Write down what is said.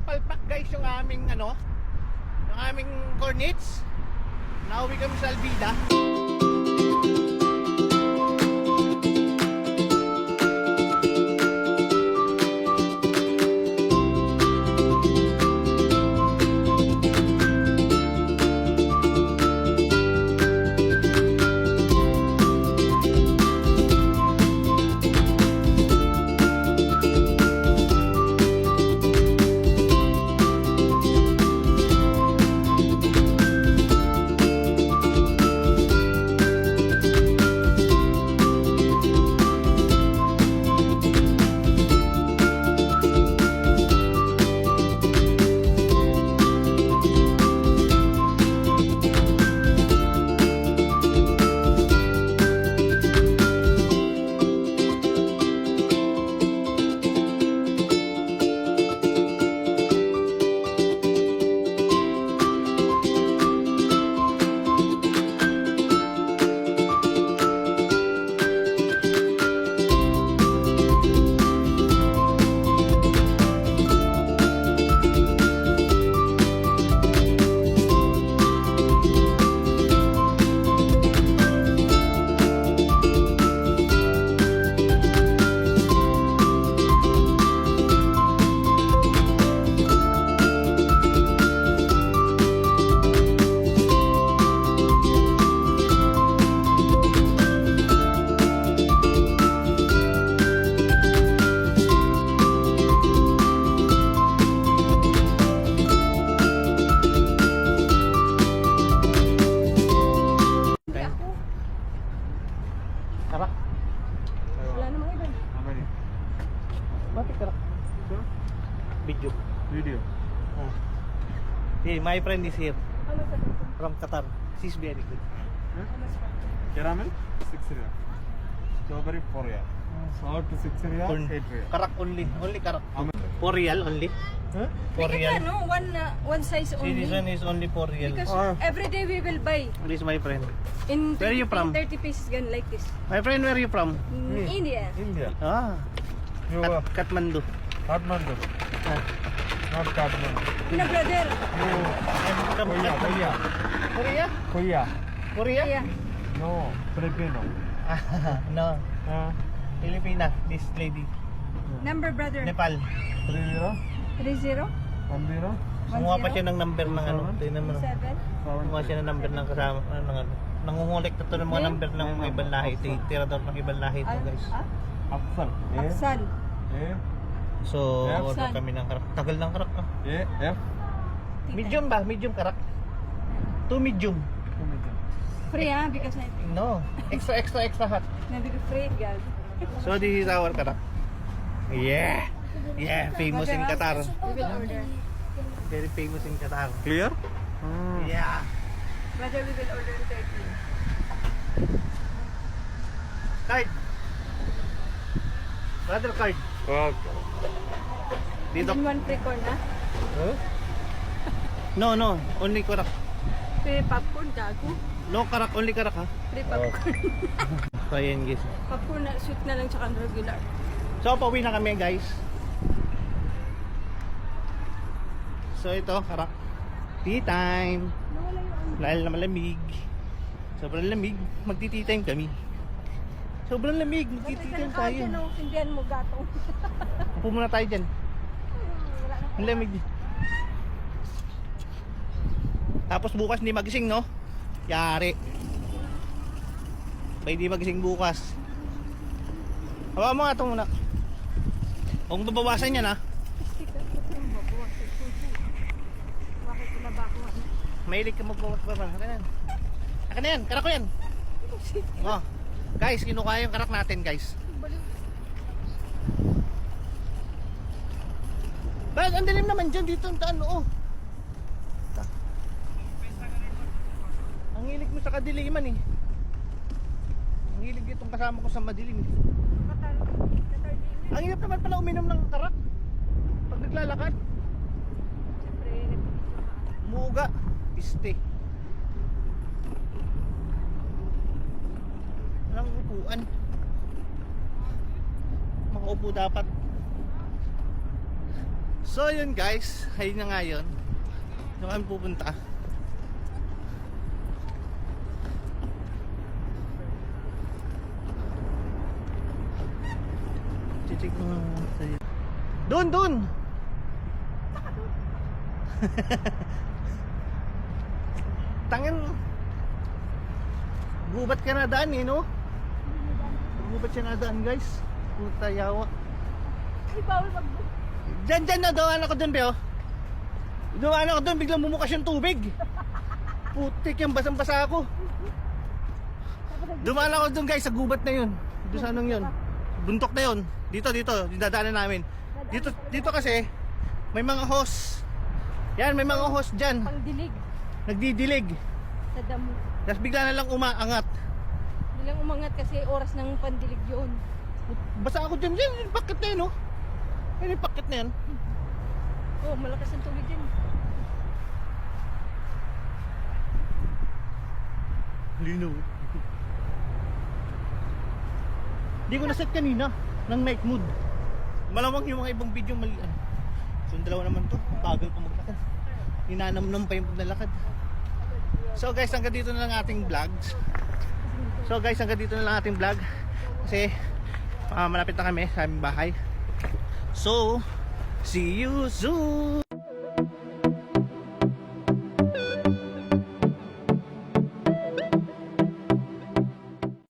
palpak guys yung aming ano, yung aming cornets. Nauwi kami sa Albida. Karak? Wala namang iba. Bakit karak? Video. Video. Hey, my friend is here Ano sa dito? from Qatar. She's very good. Caramel 6 riyal. Strawberry 4 riyal. Salt 6 riyal, 8 riyal. Karak only. Only karak. 4 real only. Huh? 4 Kita, real. no? One size See, only. this one is only 4 real. Because Oh. every day we will buy This is my friend. in Where are you from? 30 pieces gun like this. My friend, where are you from? In India. India. Ah, You are Kathmandu. Kathmandu. Ah, Not Kathmandu. Pina brother. You I'm from Korea. Kathmandu. Korea. Korea? Korea. Korea? Yeah. No. Filipino. No, Uh, Filipina, this lady. Number brother. Nepal. 30. 30 10. Kumuha pa siya ng number ng ano. Tingnan mo. 7. Kumuha siya ng number ng kasama. Ng ano. Nangungulik na to ng mga number ng mga ibang lahi. Tirador ng ibang lahi to guys. Afsal. A. Aksal. A. So, F. order kami ng karak. Tagal ng karak. Ah. A. F. Medium ba? Medium karak? 2 medium. Free ha? Because I think. No. Extra hot. Nabi ko free guys. So, this is our karak. Yeah. Yeah, famous in Qatar. We will order. Very famous in Qatar. Clear? Yeah. Brother, we will order 30. Card. Brother card. Okay. Dito. And one free corn ha? Huh? No, no. Only karak. Free popcorn gago. No karak. Only karak ha. Free popcorn. So, ayan guys. Popcorn na sweet na lang tsaka regular. So, pauwi na kami guys. So, ito, karak. Tea time. Nawala yung ano. Dahil na malamig. Sobrang lamig. Magti-tea time kami. Sobrang lamig. Magti-tea time tayo. Ano, sindihan mo gatong. Upo muna tayo dyan. Wala na. Ang lamig. Tapos bukas hindi magising, no? Yari. Ba hindi magising bukas. Hawa mo nga ito muna. Huwag mo babawasan yan, ha? Bakit pinaba ko? Mahilig ka magbabawasan. Akin yan. Akin yan. Karak ko yan. Oh. Guys, kinukuha yung karak natin, guys. Bakit? Ang dilim naman dyan dito. Ano, oh. Ang hilig mo sa kadiliman, eh. Ang hilig itong kasama ko sa madilim. Ang hirap naman pala uminom ng karak pag naglalakad. Siyempre, Muga. Piste. Walang upuan. Makaupo dapat. So yun guys, ayun na nga yun. Doon kami pupunta. Titig mo sa'yo. Doon, doon! Tangin. Gubat ka na daan eh, no? Gubat siya na daan guys. Puta yawa. Ay, bawal mag... Diyan na, dawaan ako dun, Beo. Dawaan ako dun, biglang bumukas yung tubig. Putik yung basang-basa ako. Dumaan ako dun guys, sa gubat na yun. Doon sa anong yun. Buntok na yun. Dito, dinadaanan namin. Dito kasi, may mga hose. Yan, may mga hose dyan. Pangdilig Nagdidilig. sa damo. Tapos bigla na lang umaangat. Bilang umangat kasi oras ng pandilig yun. Basa ako dyan, yung packet na yun, no? Yan yung packet na yan. Oh, malakas ang tubig din. Lino. Hindi ko na-set kanina ng night mode. Malamang yung mga ibang video mali. So dalawa naman to, bagal pa maglakad. Ninanamnam pa yung paglalakad. So guys, hanggang dito na lang ating vlogs. Kasi malapit na kami sa aming bahay. So, see you soon!